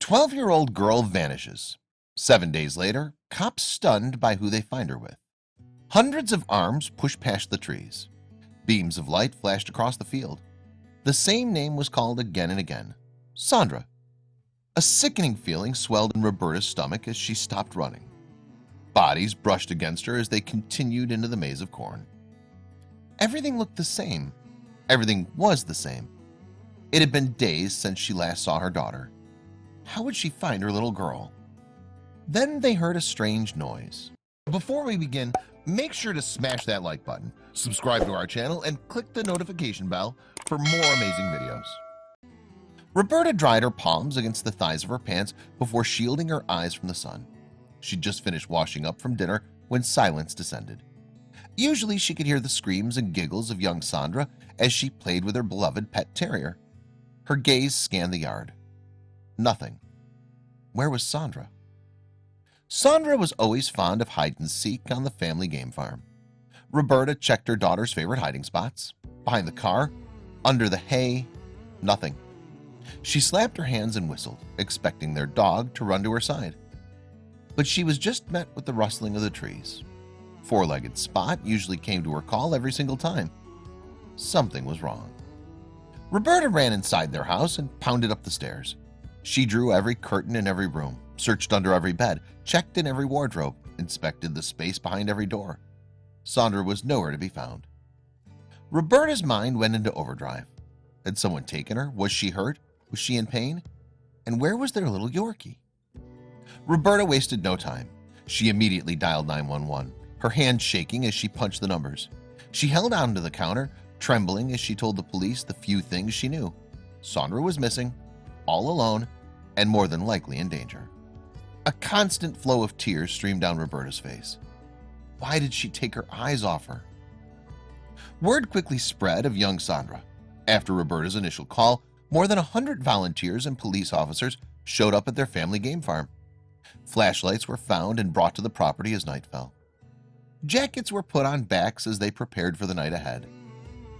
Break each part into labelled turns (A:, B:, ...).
A: 12-year-old girl vanishes. 7 days later, cops stunned by who they find her with. Hundreds of arms push past the trees. Beams of light flashed across the field. The same name was called again and again: Sandra. A sickening feeling swelled in Roberta's stomach as she stopped running. Bodies brushed against her as they continued into the maze of corn. Everything looked the same. Everything was the same. It had been days since she last saw her daughter. How would she find her little girl? Then they heard a strange noise. Before we begin, make sure to smash that like button, subscribe to our channel, and click the notification bell for more amazing videos. Roberta dried her palms against the thighs of her pants before shielding her eyes from the sun. She'd just finished washing up from dinner when silence descended. Usually she could hear the screams and giggles of young Sandra as she played with her beloved pet terrier. Her gaze scanned the yard. Nothing. Where was Sandra? Sandra was always fond of hide and seek on the family game farm. Roberta checked her daughter's favorite hiding spots: behind the car, under the hay. Nothing. She slapped her hands and whistled, expecting their dog to run to her side. But she was just met with the rustling of the trees. Four-legged Spot usually came to her call every single time. Something was wrong. Roberta ran inside their house and pounded up the stairs. She drew every curtain in every room, searched under every bed, checked in every wardrobe, inspected the space behind every door. Sandra was nowhere to be found. Roberta's mind went into overdrive. Had someone taken her? Was she hurt? Was she in pain? And where was their little Yorkie? Roberta wasted no time. She immediately dialed 911, her hand shaking as she punched the numbers. She held onto the counter, trembling as she told the police the few things she knew. Sandra was missing, all alone, and more than likely in danger. A constant flow of tears streamed down Roberta's face. Why did she take her eyes off her? Word quickly spread of young Sandra. After Roberta's initial call, more than 100 volunteers and police officers showed up at their family game farm. Flashlights were found and brought to the property as night fell. Jackets were put on backs as they prepared for the night ahead.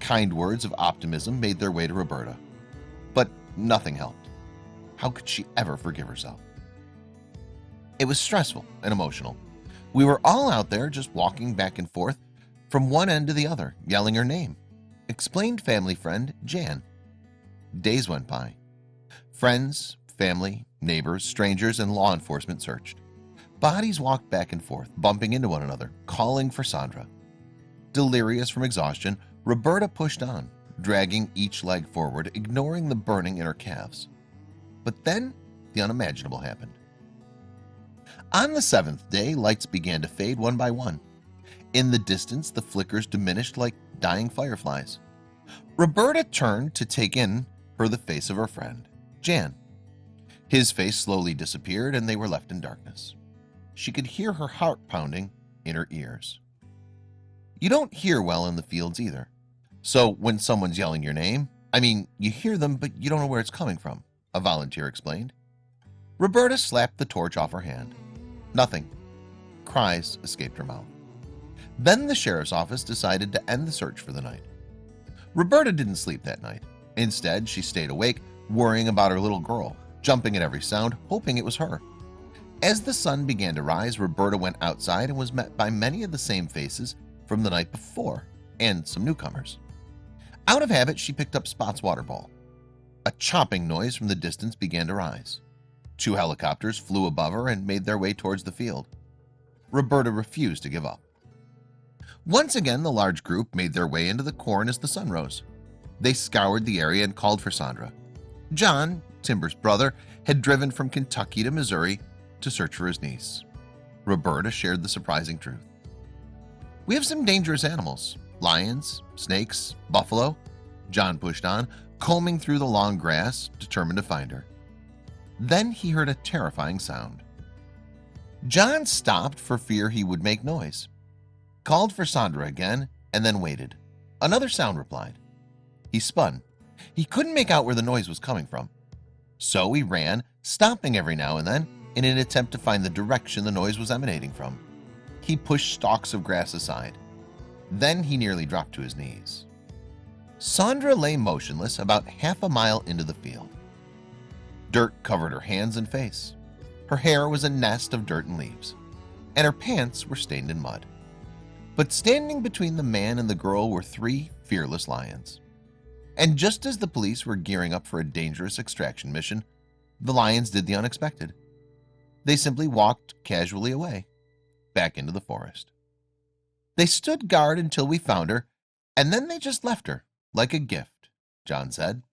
A: Kind words of optimism made their way to Roberta. But nothing helped. How could she ever forgive herself? It was stressful and emotional. We were all out there just walking back and forth from one end to the other, yelling her name, explained family friend Jan. Days went by. Friends, family, neighbors, strangers, and law enforcement searched. Bodies walked back and forth, bumping into one another, calling for Sandra. Delirious from exhaustion, Roberta pushed on, dragging each leg forward, ignoring the burning in her calves. But then the unimaginable happened. On the 7th day, lights began to fade one by one. In the distance, the flickers diminished like dying fireflies. Roberta turned to take in the face of her friend, Jan. His face slowly disappeared and they were left in darkness. She could hear her heart pounding in her ears. You don't hear well in the fields either. So when someone's yelling your name, you hear them, but you don't know where it's coming from, a volunteer explained. Roberta slapped the torch off her hand. Nothing. Cries escaped her mouth. Then the sheriff's office decided to end the search for the night. Roberta didn't sleep that night. Instead, she stayed awake, worrying about her little girl, jumping at every sound, hoping it was her. As the sun began to rise, Roberta went outside and was met by many of the same faces from the night before, and some newcomers. Out of habit, she picked up Spot's water ball. A chopping noise from the distance began to rise. 2 helicopters flew above her and made their way towards the field. Roberta refused to give up. Once again, the large group made their way into the corn as the sun rose. They scoured the area and called for Sandra. John, Timber's brother, had driven from Kentucky to Missouri to search for his niece. Roberta shared the surprising truth. We have some dangerous animals: lions, snakes, buffalo. John pushed on, combing through the long grass, determined to find her. Then he heard a terrifying sound. John stopped for fear he would make noise, called for Sandra again, and then waited. Another sound replied. He spun. He couldn't make out where the noise was coming from. So he ran, stopping every now and then in an attempt to find the direction the noise was emanating from. He pushed stalks of grass aside. Then he nearly dropped to his knees. Sandra lay motionless about half a mile into the field. Dirt covered her hands and face. Her hair was a nest of dirt and leaves, and her pants were stained in mud. But standing between the man and the girl were three fearless lions. And just as the police were gearing up for a dangerous extraction mission, the lions did the unexpected. They simply walked casually away, back into the forest. They stood guard until we found her, and then they just left her like a gift, John said.